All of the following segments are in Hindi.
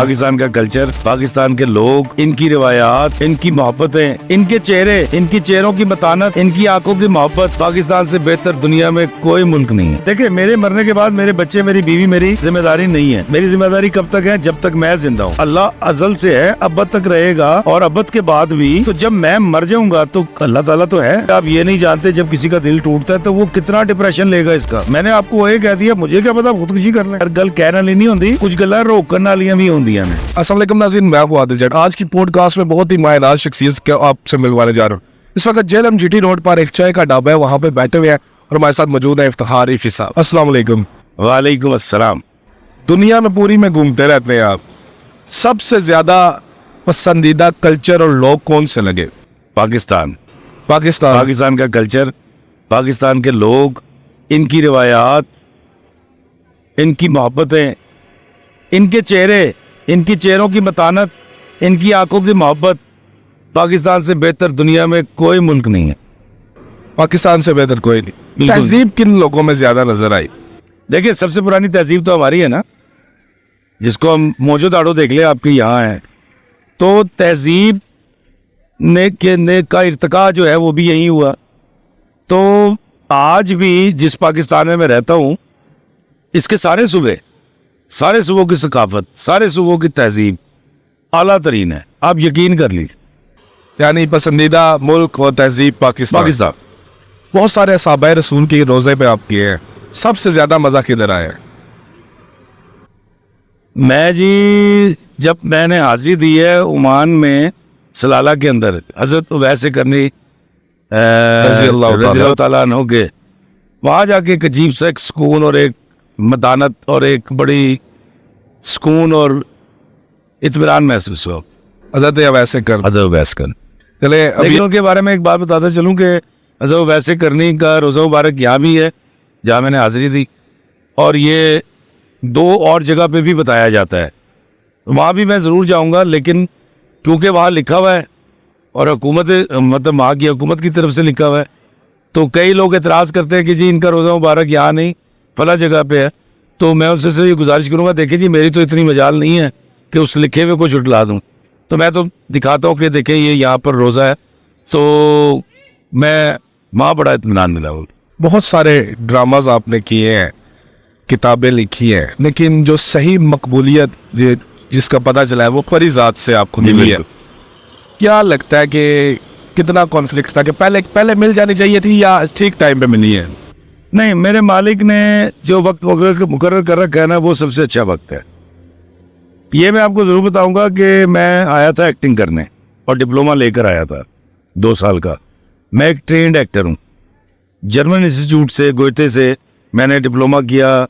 पाकिस्तान का कल्चर, पाकिस्तान के लोग, इनकी रिवायात, इनकी मोहब्बतें, इनके चेहरे, इनकी चेहरों की मतानत, इनकी आंखों की मोहब्बत, पाकिस्तान से बेहतर दुनिया में कोई मुल्क नहीं है। देखिए, मेरे मरने के बाद मेरे बच्चे, मेरी बीवी मेरी जिम्मेदारी नहीं है। मेरी जिम्मेदारी कब तक है? जब तक मैं जिंदा हूँ। अल्लाह अजल से है, अब्बद तक रहेगा, और अब्बद के बाद भी। तो जब मैं मर जाऊंगा तो अल्लाह ताला तो है। आप ये नहीं जानते जब किसी का दिल टूटता है तो वो कितना डिप्रेशन लेगा इसका। मैंने आपको वही कह दिया, मुझे क्या पता खुदकुशी कर ले। हर गल कहने वाली नहीं होती, कुछ गल्लां रोकने वालियां भी होंदियां ने। अस्सलाम वालेकुम नाज़रीन, मैं हूं आदिल जट। आज की पॉडकास्ट में बहुत ही मायनाज शख्सियत के आपसे मिलवाने जा रहा हूँ। इस वक्त जेएलएम जीटी रोड पर एक चाय का ढाबा है, वहाँ पे बैठे हुए हैं और हमारे साथ मौजूद है इफ्तिखार इफ़ी साहब। अस्सलाम वालेकुम। वालेकुम अस्सलाम। दुनिया में पूरी में घूमते रहते हैं आप, सबसे ज्यादा पसंदीदा कल्चर और लोग कौन से लगे? पाकिस्तान पाकिस्तान का कल्चर, पाकिस्तान के लोग, इनकी रिवायात, इनकी मोहब्बतें, इनके चेहरे, इनकी चेहरों की मतानत, इनकी आंखों की मोहब्बत, पाकिस्तान से बेहतर दुनिया में कोई मुल्क नहीं है। पाकिस्तान से बेहतर कोई नहीं। तहजीब किन लोगों में ज्यादा नजर आई? देखिए, सबसे पुरानी तहजीब तो हमारी है ना, जिसको हम मोजोदाड़ो देख ले, आपके यहाँ है। तो तहजीब ने का इर्तिका जो है वो भी यही हुआ। तो आज भी जिस पाकिस्तान में मैं रहता हूँ, इसके सारे सूबों की सकाफत, सारे सूबों की तहजीब आला तरीन है। आप यकीन कर लीजिए। यानी पसंदीदा मुल्क और तहजीब पाकिस्तान। बहुत सारे सहाबाए रसूल के रोजे पे आप किए हैं, सबसे ज्यादा मजा किधर आया? मैं जी, जब मैंने हाजिरी दी है ओमान में सलाला के अंदर, हजरत वैसे करनी रज़ी अल्लाह ताला अन्हु के, वहाँ जाके एक अजीब सा एक सुकून और एक मदानत और एक बड़ी सुकून और इत्मीनान महसूस हुआ। हजरत वैसे कर चले, लेकिन उनके बारे में एक बात बताता चलूँ कि हजरत वैसे करनी का रोज़ा मुबारक यहाँ भी है जहाँ मैंने हाजिरी दी, और ये 2 और जगह पे भी बताया जाता है। वहाँ भी मैं ज़रूर जाऊँगा, लेकिन क्योंकि वहाँ लिखा हुआ है और हुकूमत, मतलब वहाँ की हुकूमत की तरफ से लिखा हुआ है, तो कई लोग एतराज़ करते हैं कि जी इनका रोज़ा मुबारक यहाँ नहीं, फला जगह पे है। तो मैं उनसे से ये गुजारिश करूँगा, देखिए जी, मेरी तो इतनी मजाल नहीं है कि उस लिखे हुए को झुटला दूँ। तो मैं तो दिखाता हूँ कि देखें ये यहाँ पर रोज़ा है। तो मैं वहाँ बड़ा इत्मीनान मिला। बहुत सारे ड्रामाज आपने किए हैं, किताबें लिखी हैं, लेकिन जो सही मकबूलियत जिसका पता चला है वो फरीजात से आपको मिली है। क्या लगता है कि कितना कॉन्फ्लिक्ट था कि पहले मिल जानी चाहिए थी या ठीक टाइम पे मिली है? नहीं, मेरे मालिक ने जो वक्त मुकर्रर कर रखा है ना, वो सबसे अच्छा वक्त है। ये मैं आपको ज़रूर बताऊंगा कि मैं आया था एक्टिंग करने और डिप्लोमा लेकर आया था 2 साल का। मैं एक ट्रेंड एक्टर हूँ। जर्मन इंस्टीट्यूट से, गोयते से मैंने डिप्लोमा किया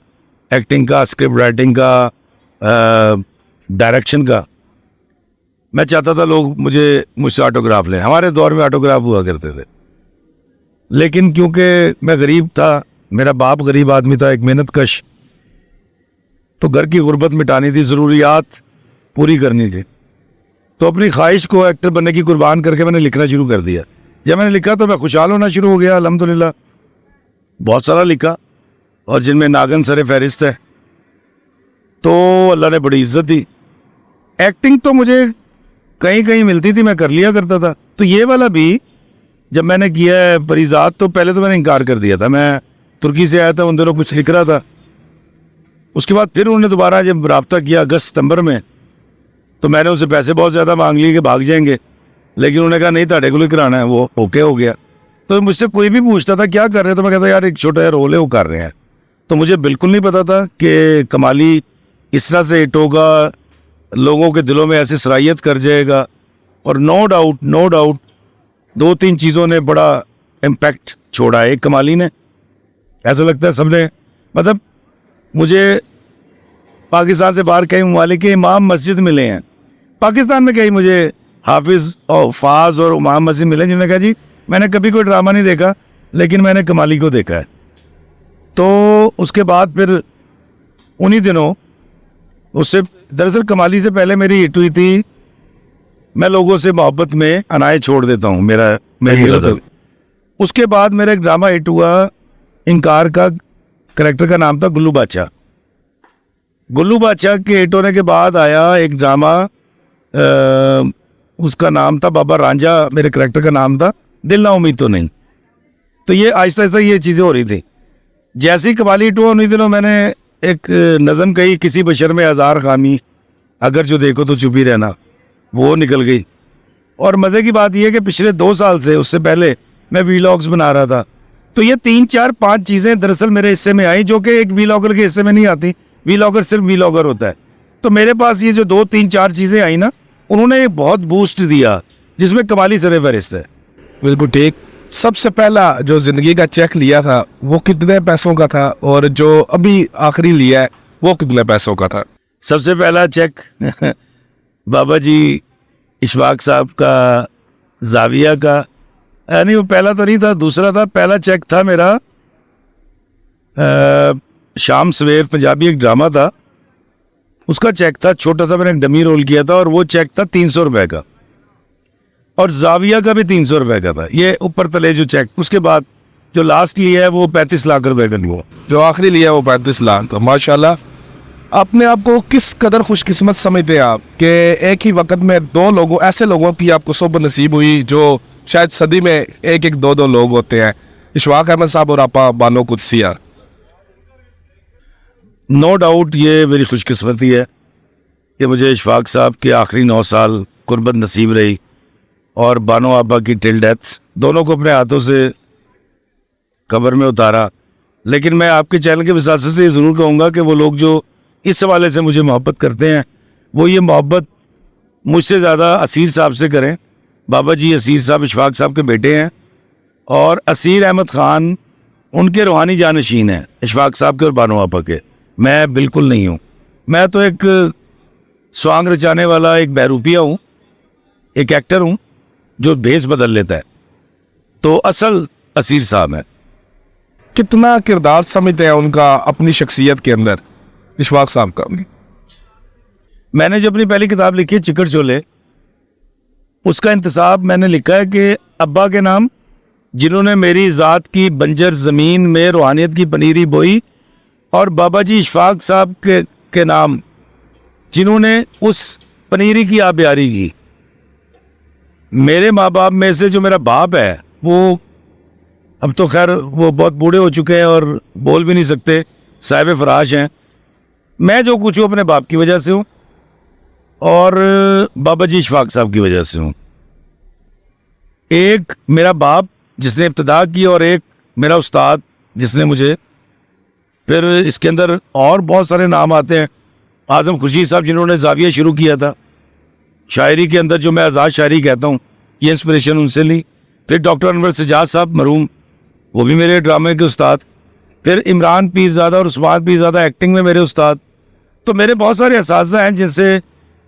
एक्टिंग का, स्क्रिप्ट राइटिंग का, डायरेक्शन का। मैं चाहता था लोग मुझसे ऑटोग्राफ लें। हमारे दौर में ऑटोग्राफ हुआ करते थे, लेकिन क्योंकि मैं गरीब था, मेरा बाप गरीब आदमी था, एक मेहनत कश, तो घर की गुर्बत मिटानी थी, ज़रूरियात पूरी करनी थी। तो अपनी ख्वाहिश को एक्टर बनने की कुर्बान करके मैंने लिखना शुरू कर दिया। जब मैंने लिखा तो मैं खुशहाल होना शुरू हो गया, अल्हम्दुलिल्लाह। बहुत सारा लिखा और जिनमें नागन सरे फहरिस्त है। तो अल्लाह ने बड़ी इज्जत दी। एक्टिंग तो मुझे कहीं कहीं मिलती थी, मैं कर लिया करता था। तो ये वाला भी जब मैंने किया है फरीजात, तो पहले तो मैंने इनकार कर दिया था। मैं तुर्की से आया था, उन दिनों कुछ लिख रहा था। उसके बाद फिर उन्होंने दोबारा जब रब्ता किया अगस्त सितंबर में, तो मैंने उनसे पैसे बहुत ज़्यादा मांग लिए कि भाग जाएंगे, लेकिन उन्होंने कहा नहीं, ताड़े को कराना है। वो ओके हो गया। तो मुझसे कोई भी पूछता था क्या कर रहे हैं, तो मैं कहता यार एक छोटा रोल है वो कर रहे हैं। तो मुझे बिल्कुल नहीं पता था कि कमाली इस तरह से हिट होगा, लोगों के दिलों में ऐसी सलाहियत कर जाएगा। और नो डाउट 2-3 चीज़ों ने बड़ा इम्पैक्ट छोड़ा है। एक कमाली ने, ऐसा लगता है सबने, मतलब मुझे पाकिस्तान से बाहर कई ममालिक के इमाम मस्जिद मिले हैं, पाकिस्तान में कई मुझे हाफिज़ और फाज और इमाम मस्जिद मिले, जिन्होंने कहा जी मैंने कभी कोई ड्रामा नहीं देखा, लेकिन मैंने कमाली को देखा है। तो उसके बाद फिर उन्हीं दिनों, उससे दरअसल कमाली से पहले मेरी हिट हुई थी मैं लोगों से मोहब्बत में अनाए छोड़ देता हूँ, मेरी गज़ल। उसके बाद मेरा एक ड्रामा हिट हुआ, इनकार का, कैरेक्टर का नाम था गुल्लू बादशाह। गुल्लू बादशाह के हिट होने के बाद आया एक ड्रामा, उसका नाम था बाबा रांझा, मेरे करेक्टर का नाम था, दिल ना उम्मीद तो नहीं। तो ये आहिस्ता आहिस्ता ये चीज़ें हो रही थी। जैसी कवाली टू होनी थी ना, मैंने एक नज़म कही, किसी बशर में हज़ार खामी, अगर जो देखो तो चुप ही रहना, वो निकल गई। और मज़े की बात यह है कि पिछले 2 साल से, उससे पहले मैं वीलॉग्स बना रहा था, तो ये 3 4 5 चीज़ें दरअसल मेरे हिस्से में आई, जो कि एक वीलॉगर के हिस्से में नहीं आती। वीलॉगर सिर्फ वीलॉगर होता है। तो मेरे पास ये जो 2 3 4 चीज़ें आई ना, उन्होंने एक बहुत बूस्ट दिया, जिसमें कमाली सरे फहरिस्त है। बिल्कुल ठीक। सबसे पहला जो जिंदगी का चेक लिया था वो कितने पैसों का था, और जो अभी आखिरी लिया है वो कितने पैसों का था? सबसे पहला चेक बाबा जी इशफाक साहब का जाविया का, यानी वो पहला तो नहीं था, दूसरा था। पहला चेक था मेरा शाम सवेर पंजाबी एक ड्रामा था, उसका चेक था, छोटा सा, मैंने डमी रोल किया था, और वो चेक था 300 रुपए का, और जाविया का भी 300 रुपए का था। ये ऊपर तले जो चेक, उसके बाद जो लास्ट लिया है वो 35 लाख रुपए का लिया। जो आखिरी लिया वो 35 लाख। तो माशाल्लाह, अपने आप को किस कदर खुशकिस्मत समझते हैं आप कि एक ही वक्त में 2 लोगों, ऐसे लोगों की आपको सोबत नसीब हुई जो शायद सदी में 1 2 लोग होते हैं, इशफाक अहमद साहब और आपा बानो कुदसिया। नो डाउट ये मेरी खुशकिस्मती है कि मुझे इशफाक साहब के आखिरी 9 साल कुर्बत नसीब रही, और बानो आपा की टिल डेथ, दोनों को अपने हाथों से कब्र में उतारा। लेकिन मैं आपके चैनल के वसासे से ये ज़रूर कहूँगा कि वो लोग जो इस हवाले से मुझे मोहब्बत करते हैं, वो ये मोहब्बत मुझसे ज़्यादा असीर साहब से करें। बाबा जी असीर साहब इशफाक साहब के बेटे हैं, और असीर अहमद ख़ान उनके रूहानी जानशीन हैं, इशफाक साहब के और बानो आपा के। मैं बिल्कुल नहीं हूँ। मैं तो एक स्वांग रचाने वाला एक बहरूपिया हूँ, एक एक्टर हूँ जो भेस बदल लेता है। तो असल असीर साहब है। कितना किरदार समझते हैं उनका अपनी शख्सियत के अंदर, इशफाक साहब का? मैंने जो अपनी पहली किताब लिखी है चिकट चोले, उसका इंतसाब मैंने लिखा है कि अब्बा के नाम, जिन्होंने मेरी ज़ात की बंजर ज़मीन में रूहानियत की पनीरी बोई, और बाबा जी इशफाक साहब के नाम, जिन्होंने उस पनीरी की आबियारी की। मेरे माँ बाप में से जो मेरा बाप है, वो अब तो खैर वो बहुत बूढ़े हो चुके हैं और बोल भी नहीं सकते, साहिब फराश हैं। मैं जो कुछ हूँ अपने बाप की वजह से हूँ, और बाबा जी इशफाक साहब की वजह से हूँ। एक मेरा बाप जिसने इब्तिदा की, और एक मेरा उस्ताद जिसने मुझे, फिर इसके अंदर और बहुत सारे नाम आते हैं। आज़म खुर्शीद साहब जिन्होंने जाविया शुरू किया था शायरी के अंदर, जो मैं आज़ाद शायरी कहता हूँ, ये इंस्पिरेशन उनसे ली। फिर डॉक्टर अनवर सजाद साहब मरहूम, वो भी मेरे ड्रामे के उस्ताद। फिर इमरान पीरज़ादा और उस्मान पीरज़ादा एक्टिंग में मेरे उस्ताद। तो मेरे बहुत सारे असातिज़ा हैं जिनसे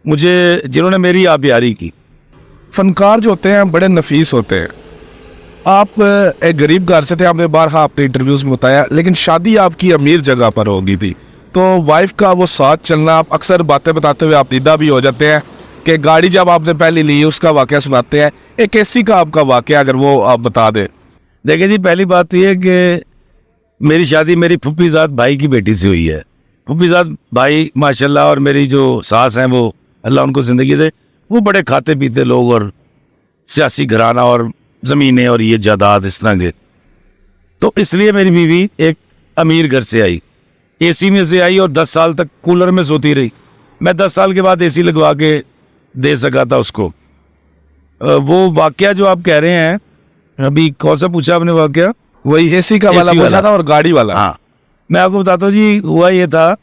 मुझे, जिन्होंने मेरी आबियारी की। फनकार जो होते हैं बड़े नफीस होते हैं। आप एक गरीब घर से थे, आपने बारहा अपने इंटरव्यूज़ में बताया, लेकिन शादी आपकी अमीर जगह पर होगी थी। तो वाइफ का वो साथ चलना, आप अक्सर बातें बताते हुए आप दीदा भी हो जाते हैं कि गाड़ी जब आपने पहले ली उसका वाक़या सुनाते हैं। एक ऐसी का आपका वाक़या अगर वो आप बता दें। देखिए जी, पहली बात तो ये कि मेरी शादी मेरी फुप्पीज़ाद भाई की बेटी से हुई है। फुप्पीज़ाद भाई माशाल्लाह, और मेरी जो सास हैं वो अल्लाह उनको ज़िंदगी दे, वो बड़े खाते पीते लोग, और सियासी घराना और ज़मीनें और ये जायदाद इस तरह के। तो इसलिए मेरी बीवी एक अमीर घर से आई, एसी में से आई, और 10 साल तक कूलर में सोती रही। मैं 10 साल के बाद एसी लगवा के दे सका था उसको। वो वाक़या जो आप कह रहे हैं, अभी कौन सा पूछा आपने वाक़या? वही एसी का वाला पूछा था, और गाड़ी वाला। हाँ, मैं आपको बताता हूँ जी। हुआ ये था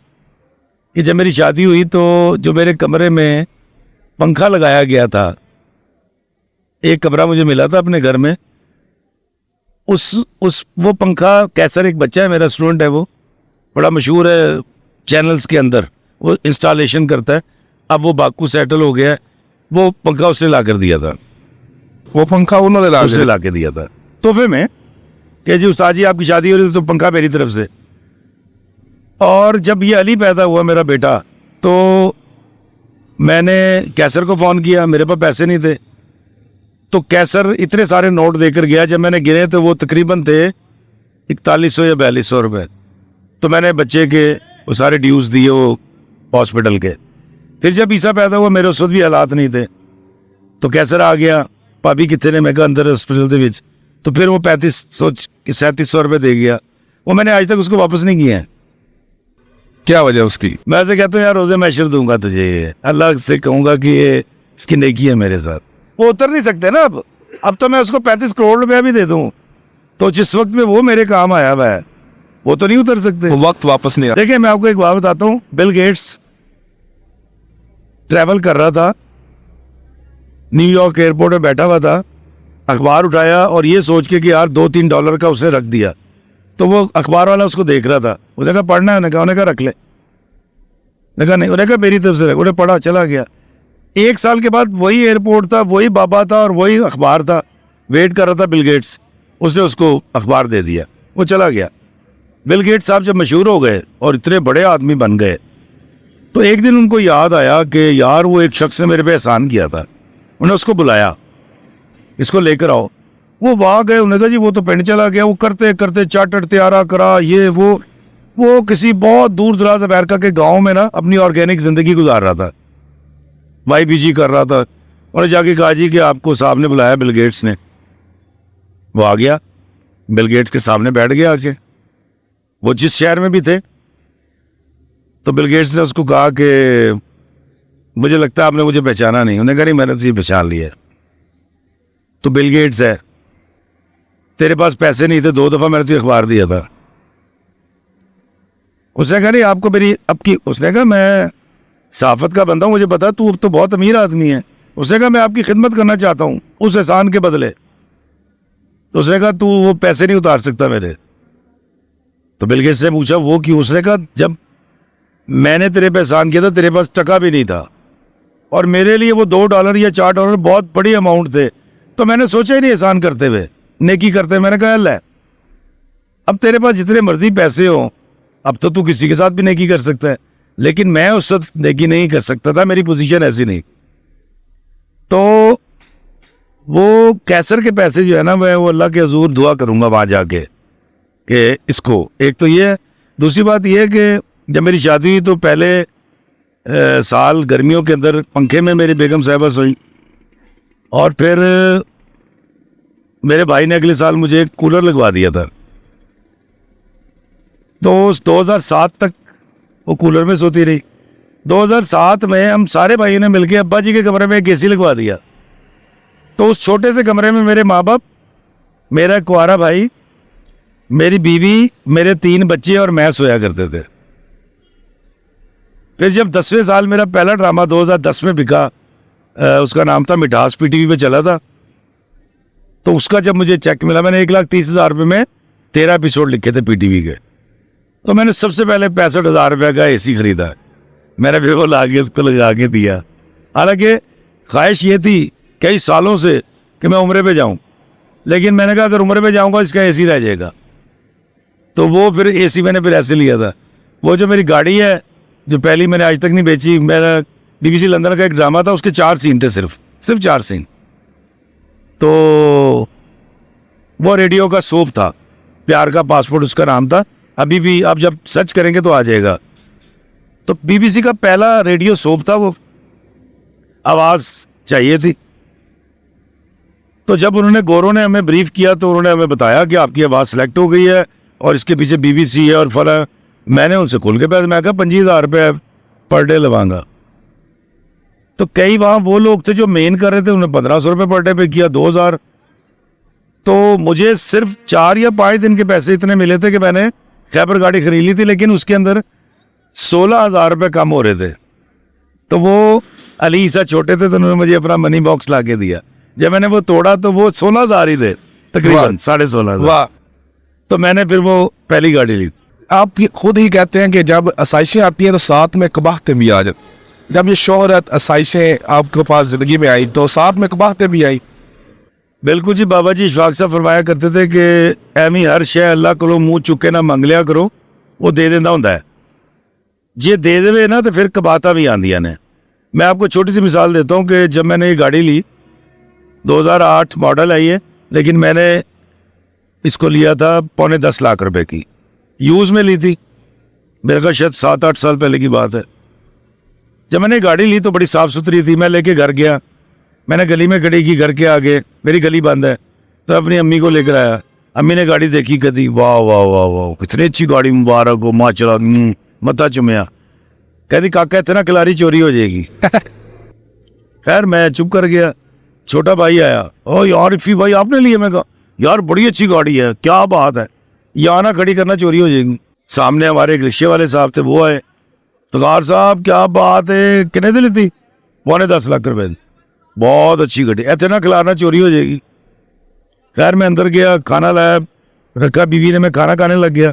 कि जब मेरी शादी हुई तो जो मेरे कमरे में पंखा लगाया गया था, एक कमरा मुझे मिला था अपने घर में, वो पंखा, कैसर एक बच्चा है मेरा, स्टूडेंट है, वो बड़ा मशहूर है चैनल्स के अंदर, वो इंस्टॉलेशन करता है। अब वो बाकू सेटल हो गया है, वो पंखा उसने ला कर दिया था। वो पंखा उन्होंने ला के दिया था तोहफे में, कि जी उस्ताद जी आपकी शादी हो रही तो पंखा मेरी तरफ से। और जब ये अली पैदा हुआ मेरा बेटा, तो मैंने कैसर को फ़ोन किया, मेरे पास पैसे नहीं थे, तो कैसर इतने सारे नोट देकर गया। जब मैंने गिने तो वो तकरीबन थे 4100 या 4200 रुपये। तो मैंने बच्चे के वो सारे ड्यूज़ दिए, वो हॉस्पिटल के। फिर जब ईसा पैदा हुआ मेरे उस वक्त भी हालात नहीं थे, तो कैंसर आ गया। भाभी कितने ने, मैं कहा अंदर हॉस्पिटल के विच। तो फिर वो 3700 रुपये दे गया, वो मैंने आज तक उसको वापस नहीं किए हैं। क्या वजह उसकी? मैं ऐसे कहता हूँ यार रोज़े मैशर दूंगा तुझे, अल्लाह से कहूँगा कि ये इसकी नेकी है मेरे साथ। वो उतर नहीं सकते ना अब तो मैं उसको 35 करोड़ रुपया भी दे दूँ तो जिस वक्त में वो मेरे काम आया हुआ है वो तो नहीं उतर सकते। वो वक्त वापस नहीं आता। देखिए मैं आपको एक बात बताता हूँ, बिल गेट्स ट्रैवल कर रहा था, न्यूयॉर्क एयरपोर्ट में बैठा हुआ था, अखबार उठाया और ये सोच के कि यार $2-3 का उसने रख दिया, तो वो अखबार वाला उसको देख रहा था। उसने कहा पढ़ना है, उन्हें कहा रख ले, कहा नहीं, उन्हें कहा मेरी तरफ से रख, उन्हें पढ़ा, चला गया। 1 साल के बाद वही एयरपोर्ट था, वही बाबा था और वही अखबार था, वेट कर रहा था बिल गेट्स, उसने उसको अखबार दे दिया, वो चला गया। बिल गेट्स साहब जब मशहूर हो गए और इतने बड़े आदमी बन गए तो एक दिन उनको याद आया कि यार वो एक शख्स ने मेरे पे एहसान किया था, उन्हें उसको बुलाया, इसको लेकर आओ। वो वहाँ गए, उन्होंने कहा जी वो तो पिंड चला गया, वो करते करते चार्टर्ड तैयारा करा, ये वो किसी बहुत दूर दराज अमेरिका के गांव में ना अपनी ऑर्गेनिक जिंदगी गुजार रहा था, YPG कर रहा था। उन्होंने जाके कहा जी कि आपको साहब ने बुलाया बिल गेट्स ने। वो आ गया, बिल गेट्स के सामने बैठ गया आके, वो जिस शहर में भी थे। तो बिल गेट्स ने उसको कहा कि मुझे लगता है आपने मुझे पहचाना नहीं। उन्होंने कहा नहीं मैंने तुझे पहचान लिया। तो बिल गेट्स है, तेरे पास पैसे नहीं थे, 2 दफा मैंने तुझे अखबार दिया था। उसने कहा नहीं आपको मेरी अब की, उसने कहा मैं सहाफत का बंदा हूँ, मुझे पता तू अब तो बहुत अमीर आदमी है। उसने कहा मैं आपकी खिदमत करना चाहता हूँ उस एहसान के बदले। तो उसने कहा तू वो पैसे नहीं उतार सकता मेरे। तो बिल गेट्स से पूछा वो क्यों? उसने कहा जब मैंने तेरे पे एहसान किया था तेरे पास टका भी नहीं था और मेरे लिए वो $2 या $4 बहुत बड़ी अमाउंट थे, तो मैंने सोचा ही नहीं एहसान करते हुए, नेकी करते। मैंने कहा अल्लाह अब तेरे पास जितने मर्जी पैसे हो, अब तो तू किसी के साथ भी नेकी कर सकता है, लेकिन मैं उस वक्त नेकी नहीं कर सकता था, मेरी पोजीशन ऐसी नहीं। तो वो कैसर के पैसे जो है ना, मैं वो अल्लाह के हजूर दुआ करूंगा वहां जाके कि इसको, एक तो ये है। दूसरी बात ये है कि जब मेरी शादी हुई तो पहले साल गर्मियों के अंदर पंखे में मेरी बेगम साहिबा सोई, और फिर मेरे भाई ने अगले साल मुझे एक कूलर लगवा दिया था। तो उस 2007 तक वो कूलर में सोती रही। 2007 में हम सारे भाइयों ने मिलकर अब्बा जी के कमरे में एक AC लगवा दिया। तो उस छोटे से कमरे में मेरे माँ बाप, मेरा कुआरा भाई, मेरी बीवी, मेरे 3 बच्चे और मैं सोया करते थे। फिर जब 10वें साल मेरा पहला ड्रामा 2010 में बिका, उसका नाम था मिठास, PTV पे चला था। तो उसका जब मुझे चेक मिला, मैंने 1,30,000 रुपये में 13 एपिसोड लिखे थे PTV के। तो मैंने सबसे पहले 65,000 रुपये का AC खरीदा, मैंने फिर वो ला के उसको लगा के दिया। हालांकि ख्वाहिश ये थी कई सालों से कि मैं उम्रे पे जाऊं, लेकिन मैंने कहा अगर उम्रे पे जाऊंगा इसका AC रह जाएगा। तो वो फिर AC मैंने फिर ऐसे लिया था। वो जो मेरी गाड़ी है जो पहली मैंने आज तक नहीं बेची, मेरा BBC लंदन का एक ड्रामा था, उसके 4 सीन थे, सिर्फ 4 सीन। तो वो रेडियो का सोप था, प्यार का पासपोर्ट उसका नाम था। अभी भी आप जब सर्च करेंगे तो आ जाएगा। तो BBC का पहला रेडियो सोप था, वो आवाज़ चाहिए थी। तो जब उन्होंने गोरों ने हमें ब्रीफ किया तो उन्होंने हमें बताया कि आपकी आवाज़ सेलेक्ट हो गई है और इसके पीछे BBC है और फला। मैंने उनसे खुल के पैसे, मैं कहा 25,000 रुपये पर डे लवाऊंगा। तो कई वहाँ वो लोग थे जो मेन कर रहे थे, उन्होंने 1,500 रुपये पर डे पे किया, 2,000। तो मुझे सिर्फ 4 या 5 दिन के पैसे इतने मिले थे कि मैंने खैबर गाड़ी खरीद ली थी, लेकिन उसके अंदर 16,000 रुपये कम हो रहे थे। तो वो अली ईसा छोटे थे तो उन्होंने मुझे अपना मनी बॉक्स ला के दिया। जब मैंने वो तोड़ा तो वो 16,000 ही थे तकरीबन, 16,500। तो मैंने फिर वो पहली गाड़ी ली। आप खुद ही कहते हैं कि जब आसाइशें आती हैं तो साथ में कबाहतें भी आ जाती। जब ये शोहरत आसाइशें आपके पास ज़िंदगी में आई तो साथ में कबाहतें भी आई। बिल्कुल जी, बाबा जी इशफाक साहब फरमाया करते थे कि एमी हर शय अल्लाह को मुँह चुके ना मंग लिया करो, वो दे देंदा होंदा है। जे दे देवे ना तो फिर कबाहतां भी आंदियां ने। मैं आपको छोटी सी मिसाल देता हूँ कि जब मैंने ये गाड़ी ली, 2008 मॉडल आई है, लेकिन मैंने इसको लिया था 9.25 लाख रुपए की, यूज़ में ली थी। मेरे ख्याल शायद 7-8 साल पहले की बात है। जब मैंने गाड़ी ली तो बड़ी साफ़ सुथरी थी, मैं लेके घर गया, मैंने गली में खड़ी की, घर के आगे, मेरी गली बंद है, तो अपनी अम्मी को लेकर आया। अम्मी ने गाड़ी देखी, कहती वाह वाह वाह वाह कितनी अच्छी गाड़ी, मुबारक हो, माशाल्लाह, मत्था चुमया। कहती काका इतना खिलाड़ी चोरी हो जाएगी। खैर मैं चुप कर गया। छोटा भाई आया, ओ यार इफ़ी भाई आपने लिए? मैं कहा यार बड़ी अच्छी गाड़ी है, क्या बात है, यहाँ ना खड़ी करना, चोरी हो जाएगी। सामने हमारे एक रिक्शे वाले साहब थे, वो आए, तो कार साहब क्या बात है, कितने दी ली? 10.25 लाख रुपए दी, बहुत अच्छी गाड़ी, ऐसे ना खिलाना, चोरी हो जाएगी। खैर मैं अंदर गया, खाना लाया, रखा बीवी ने, मैं खाना खाने लग गया,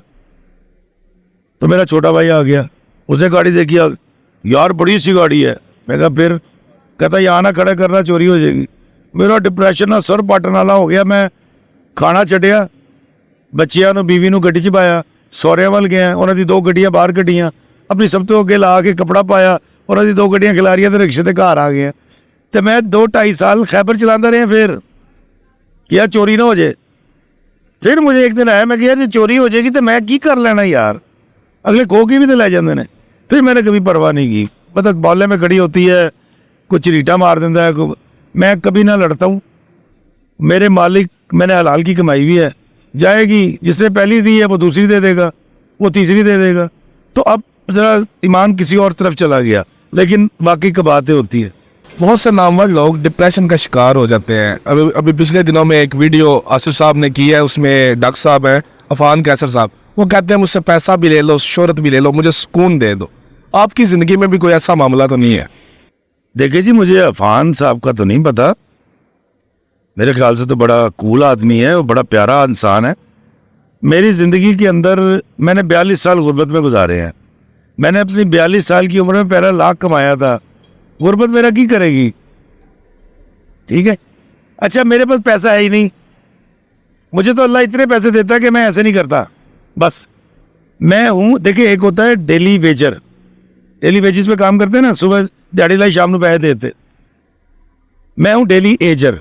तो मेरा छोटा भाई आ गया, उसने गाड़ी देखी, यार बड़ी अच्छी गाड़ी है। मैं कहा फिर? कहता यहाँ ना खड़ा करना, चोरी हो जाएगी। मेरा डिप्रेशन ना सर पाटन वाला हो गया। मैं खाना छड्डिया, बच्चियां ਨੂੰ बीवी ਨੂੰ ਗੱਡੀ 'ਚ ਪਾਇਆ, ਸਹੁਰਿਆਂ ਵੱਲ ਗਿਆ, ਉਹਨਾਂ ਦੀ 2 ਗੱਡੀਆਂ ਬਾਹਰ ਕੱਢੀਆਂ, ਆਪਣੀ ਸਭ ਤੋਂ ਅੱਗੇ ਲਾ ਕੇ ਕਪੜਾ ਪਾਇਆ, ਉਹਨਾਂ ਦੀ 2 ਗੱਡੀਆਂ ਖਿਲਾਰੀਆਂ ਤੇ ਰਿਕਸ਼ੇ ਤੇ ਘਰ ਆ ਗਏ। ਤੇ मैं 2-2.5 साल खैबर चलाता रहा। फिर क्या चोरी ना हो जाए? फिर मुझे एक दिन आया, मैं कहा जी चोरी हो जाएगी तो मैं की कर लेना यार, अगले खो के भी तो ले जाते हैं। फिर मैंने कभी परवाह नहीं की, मतलब बॉले में खड़ी होती है, कुछ रीटा मार देता है, मैं कभी ना लड़ता हूँ। मेरे मालिक, मैंने हलाल की कमाई भी है, जाएगी, जिसने पहली दी है वो दूसरी दे देगा, वो तीसरी दे देगा। तो अब ज़रा ईमान किसी और तरफ चला गया, लेकिन वाकई की बातें होती है। बहुत से नामवर लोग डिप्रेशन का शिकार हो जाते हैं। अभी पिछले दिनों में एक वीडियो आसिफ साहब ने की है, उसमें डॉक्टर साहब हैं, अफान कैसर साहब, वो कहते हैं मुझसे पैसा भी ले लो, शोहरत भी ले लो, मुझे सुकून दे दो। आपकी ज़िंदगी में भी कोई ऐसा मामला तो नहीं है? देखिए जी, मुझे अफान साहब का तो नहीं पता, मेरे ख्याल से तो बड़ा कूल आदमी है और बड़ा प्यारा इंसान है। मेरी ज़िंदगी के अंदर मैंने 42 साल गुर्बत में गुजारे हैं। मैंने अपनी 42 साल की उम्र में पहला लाख कमाया था। गुर्बत मेरा की करेगी? ठीक है, अच्छा मेरे पास पैसा है ही नहीं, मुझे तो अल्लाह इतने पैसे देता है कि मैं ऐसे नहीं करता। बस मैं हूँ, देखिए एक होता है डेली वेजर, डेली वेजिस पे काम करते हैं ना, सुबह दिहाड़ी लाई शाम को पैसे देते। मैं हूँ डेली एजर,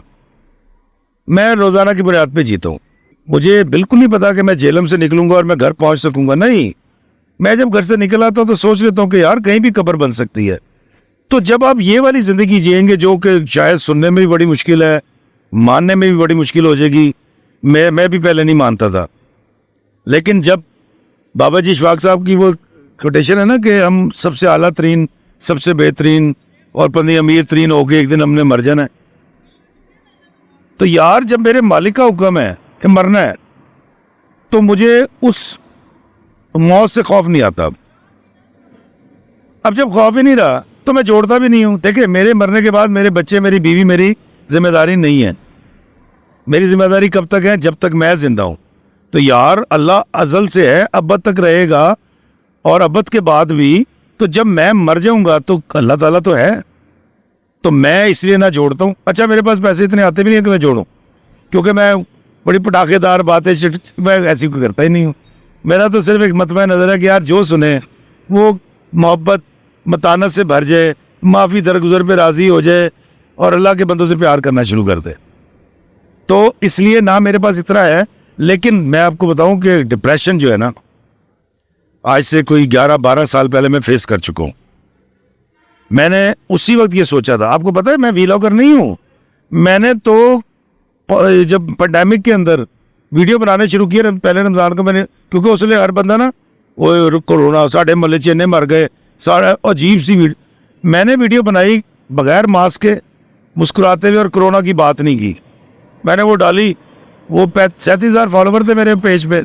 मैं रोज़ाना की बुनियाद पे जीता हूँ। मुझे बिल्कुल नहीं पता कि मैं जेलम से निकलूंगा और मैं घर पहुँच सकूंगा, नहीं। मैं जब घर से निकल आता हूँ तो सोच लेता हूँ कि यार कहीं भी कब्र बन सकती है। तो जब आप ये वाली ज़िंदगी जिएंगे जो कि शायद सुनने में भी बड़ी मुश्किल है, मानने में भी बड़ी मुश्किल हो जाएगी, मैं भी पहले नहीं मानता था, लेकिन जब बाबा जी इशफाक साहब की वो कोटेशन है ना कि हम सबसे आला तरीन, सबसे बेहतरीन और पंदी अमीर तरीन होके एक दिन हमने मर जाना है, तो यार जब मेरे मालिक का हुक्म है कि मरना है, तो मुझे उस मौत से खौफ नहीं आता। अब जब खौफ ही नहीं रहा तो मैं जोड़ता भी नहीं हूँ। देखिए मेरे मरने के बाद मेरे बच्चे, मेरी बीवी मेरी जिम्मेदारी नहीं है। मेरी जिम्मेदारी कब तक है? जब तक मैं जिंदा हूँ। तो यार अल्लाह अज़ल से है, अब्बद तक रहेगा, और अब्बद के बाद भी। तो जब मैं मर जाऊँगा तो अल्लाह ताला तो है, तो मैं इसलिए ना जोड़ता हूँ। अच्छा मेरे पास पैसे इतने आते भी नहीं है कि मैं जोड़ूँ, क्योंकि मैं बड़ी पटाखेदार बातें मैं ऐसी कोई करता ही नहीं हूँ। मेरा तो सिर्फ एक मतबा नज़र है कि यार जो सुने वो मोहब्बत मतानत से भर जाए, माफ़ी दरगुजर पे राज़ी हो जाए और अल्लाह के बंदों से प्यार करना शुरू कर दे। तो इसलिए ना मेरे पास इतना है। लेकिन मैं आपको बताऊं कि डिप्रेशन जो है ना, आज से कोई 11-12 साल पहले मैं फेस कर चुका हूँ। मैंने उसी वक्त ये सोचा था, आपको पता है मैं वीलॉगर नहीं हूँ। मैंने तो जब पैंडेमिक के अंदर वीडियो बनाने शुरू किए, पहले रमज़ान को मैंने, क्योंकि उसलिए हर बंदा ना वो कोरोना साढ़े मोहल्ले च इन्ने मर गए, सारा अजीब सी मैंने वीडियो बनाई बगैर मास्क के, मुस्कुराते हुए, और कोरोना की बात नहीं की। मैंने वो डाली, वो 37,000 फॉलोवर थे मेरे पेज पे,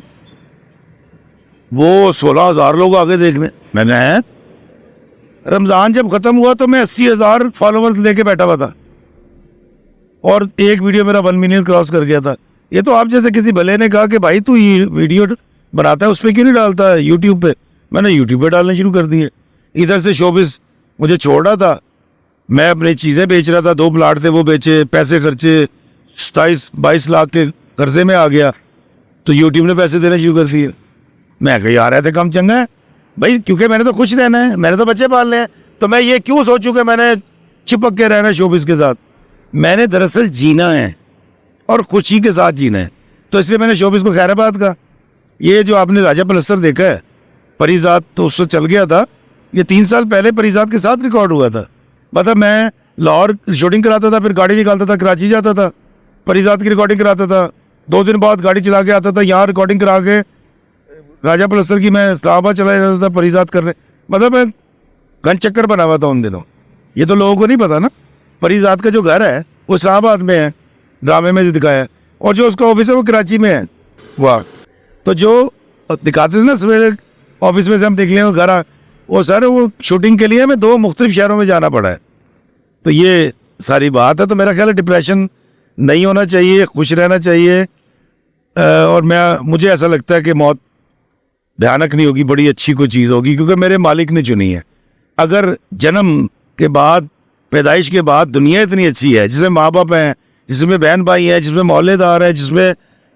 वो 16,000 लोग आगे देखने। मैंने रमज़ान जब ख़त्म हुआ तो मैं 80,000 फॉलोवर्स लेके बैठा हुआ था, और एक वीडियो मेरा 1 मिलियन क्रॉस कर गया था। ये तो आप जैसे किसी भले ने कहा कि भाई तू ये वीडियो बनाता है उस पर क्यों नहीं डालता है यूट्यूब पे। मैंने यूट्यूब पे डालने शुरू कर दिए। इधर से शोबिस मुझे छोड़ रहा था, मैं अपनी चीज़ें बेच रहा था, 2 प्लाट थे वो बेचे, पैसे खर्चे, 27-22 लाख के कर्जे में आ गया, तो यूट्यूब ने पैसे देने शुरू कर दिए। मैं कहीं आ रहे थे कम चंगा है भाई, क्योंकि मैंने तो खुश रहना है, मैंने तो बच्चे पालने हैं, तो मैं ये क्यों सोचूं कि मैंने चिपक के रहना है शोबिस के साथ। मैंने दरअसल जीना है और खुशी के साथ जीना है, तो इसलिए मैंने शोबिस को खैराबाद का, ये जो आपने राजा पलस्तर देखा है, परिजात, तो उससे चल गया था, ये 3 साल पहले परिजात के साथ रिकॉर्ड हुआ था। मतलब मैं लाहौर शूटिंग कराता था, फिर गाड़ी निकालता था, कराची जाता था, परिजात की रिकॉर्डिंग कराता था, 2 दिन बाद गाड़ी चला के आता था, यहाँ रिकॉर्डिंग करा के राजा पलस्तर की मैं इस्लामाबाद चला जाता था परिजात करने। मतलब मैं गन चक्कर बना हुआ था उन दिनों। ये तो लोगों को नहीं पता ना, परिजात का जो घर है वो इस्लामाबाद में है, ड्रामे में जो दिखाया है, और जो उसका ऑफिस है वो कराची में है। वाह। तो जो दिखाते थे ना सवेरे ऑफिस में से हम निकले और घर वो सर वो शूटिंग के लिए हमें 2 मुख्तलिफ शहरों में जाना पड़ा है। तो ये सारी बात है। तो मेरा ख्याल है डिप्रेशन नहीं होना चाहिए, खुश रहना चाहिए। और मुझे ऐसा लगता है कि मौत भयानक नहीं होगी, बड़ी अच्छी कोई चीज़ होगी, क्योंकि मेरे मालिक ने चुनी है। अगर जन्म के बाद, पैदाइश के बाद दुनिया इतनी अच्छी है, जिसमें माँ बाप हैं, जिसमें बहन भाई हैं, जिसमें मोहल्लेदार हैं, जिसमें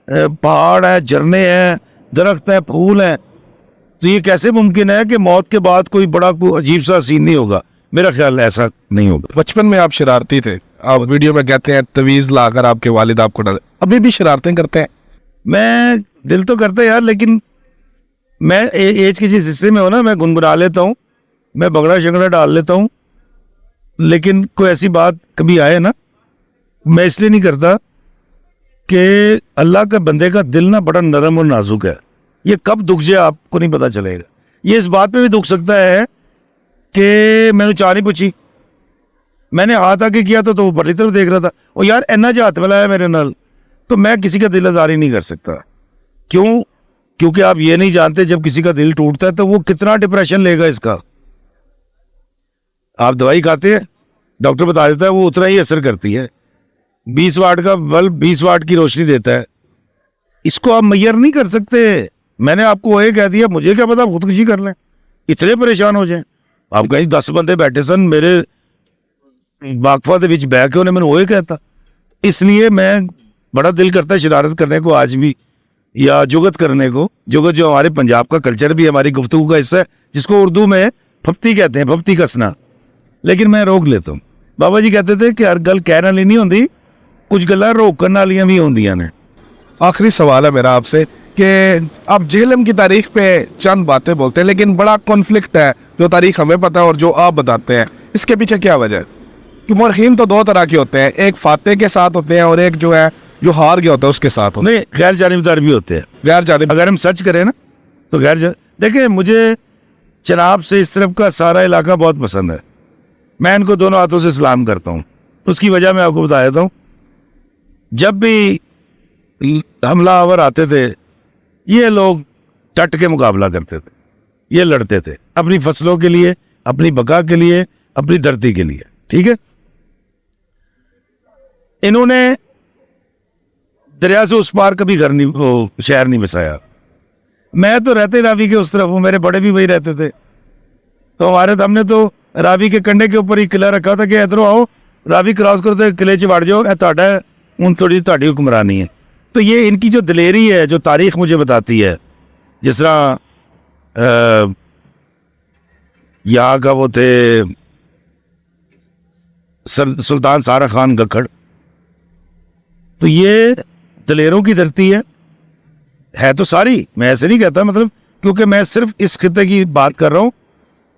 पहाड़ है, झरने हैं, दरख्त हैं, फूल हैं, तो ये कैसे मुमकिन है कि मौत के बाद कोई बड़ा कोई अजीब सा सीन नहीं होगा? मेरा ख्याल ऐसा नहीं होगा। बचपन में आप शरारती थे, आप वीडियो में कहते हैं तवीज़ लाकर आपके वालिद आपको डाले, अभी भी शरारतें करते हैं? मैं दिल तो करता है यार, लेकिन मैं एज के जिस हिस्से में हो ना, मैं गुनगुना लेता हूँ, मैं बगड़ा शगड़ा डाल लेता हूँ, लेकिन कोई ऐसी बात कभी आए ना, मैं इसलिए नहीं करता कि अल्लाह का बंदे का दिल ना बड़ा नरम और नाजुक है। ये कब दुख जाए आपको नहीं पता चलेगा। ये इस बात पे भी दुख सकता है कि मैंने चाह नहीं पूछी, मैंने हाथ आगे किया तो वो बड़ी तरफ देख रहा था, और यार इन्ना जो हाथ मिलाया मेरे नाल, तो मैं किसी का दिल आज़ारी नहीं कर सकता। क्यों? क्योंकि आप ये नहीं जानते जब किसी का दिल टूटता है तो वो कितना डिप्रेशन लेगा इसका। आप दवाई खाते हैं, डॉक्टर बता देता है वो उतना ही असर करती है। 20 वाट का बल्ब 20 वाट की रोशनी देता है, इसको आप मैयर नहीं कर सकते। मैंने आपको वही कह दिया, मुझे क्या पता आप खुदकुशी कर लें, इतने परेशान हो जाए। आप कहीं 10 बंदे बैठे सन मेरे वाकफा के विच बह के उन्हें मैंने वही कहता। इसलिए मैं बड़ा दिल करता है शरारत करने को आज भी, या जुगत करने को। जुगत जो हमारे पंजाब का कल्चर भी हमारी गुफ्तगू का हिस्सा है, जिसको उर्दू में फप्ती कहते हैं, फप्ती कसना, लेकिन मैं रोक लेता हूँ। बाबा जी कहते थे कि हर गल कहने वाली नहीं होंगी, कुछ गल्लां रोकने वालियां भी होंदियां ने। आखिरी सवाल है मेरा आपसे कि आप जेहलम की तारीख पे चंद बातें बोलते हैं, लेकिन बड़ा कॉन्फ्लिक्ट है, जो तारीख हमें पता है और जो आप बताते हैं, इसके पीछे क्या वजह है? कि मुरखीन तो 2 तरह के होते हैं, एक फातेह के साथ होते हैं और एक जो है जो हार गया होता है उसके साथ होते हैं। नहीं, गैर जानिबदार भी होते हैं। गैर जानिब, अगर हम सच करें ना तो देखिए, मुझे चनाब से इस तरफ का सारा इलाका बहुत पसंद है, मैं इनको दोनों हाथों से सलाम करता हूँ। उसकी वजह मैं आपको बता देता हूँ। जब भी हमलावर आते थे, ये लोग टट के मुकाबला करते थे, ये लड़ते थे अपनी फसलों के लिए, अपनी बका के लिए, अपनी धरती के लिए। ठीक है, इन्होंने दरिया से उस पार कभी घर नहीं, वो शहर नहीं बसाया। मैं तो रहते रावी के उस तरफ हूँ, मेरे बड़े भी वही रहते थे। तो हमने तो रावी के कंडे के ऊपर ही किला रखा था कि इधरों आओ, रावी क्रॉस करो तो किले च वड़ जाओ, तुहाडा हूँ थोड़ी तुहाडी हुक्मरानी है। तो ये इनकी जो दिलेरी है, जो तारीख मुझे बताती है, जिस तरह यहाँ का वो थे सुल्तान सारा खान गखड़, तो ये दलेरों की धरती है तो सारी, मैं ऐसे नहीं कहता, मतलब क्योंकि मैं सिर्फ इस खिते की बात कर रहा हूँ,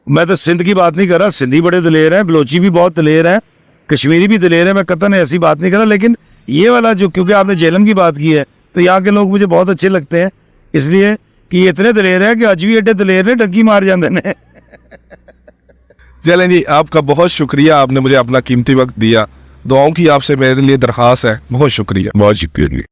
मैं तो सिंध की बात नहीं कर रहा। सिंधी बड़े दलेर हैं, बलोची भी बहुत दलेर हैं, कश्मीरी भी दलेर है, मैं कतन ऐसी बात नहीं कर रहा। लेकिन ये वाला जो, क्योंकि आपने जेहलम की बात की है, तो यहाँ के लोग मुझे बहुत अच्छे लगते हैं, इसलिए कि ये इतने दलेर हैं कि अज भी एडे दलेर ने, डंकी मार जाते हैं। चलें जी, आपका बहुत शुक्रिया, आपने मुझे अपना कीमती वक्त दिया। दुआओं की आपसे मेरे लिए दरख्वास्त है। बहुत शुक्रिया। बहुत शुक्रिया।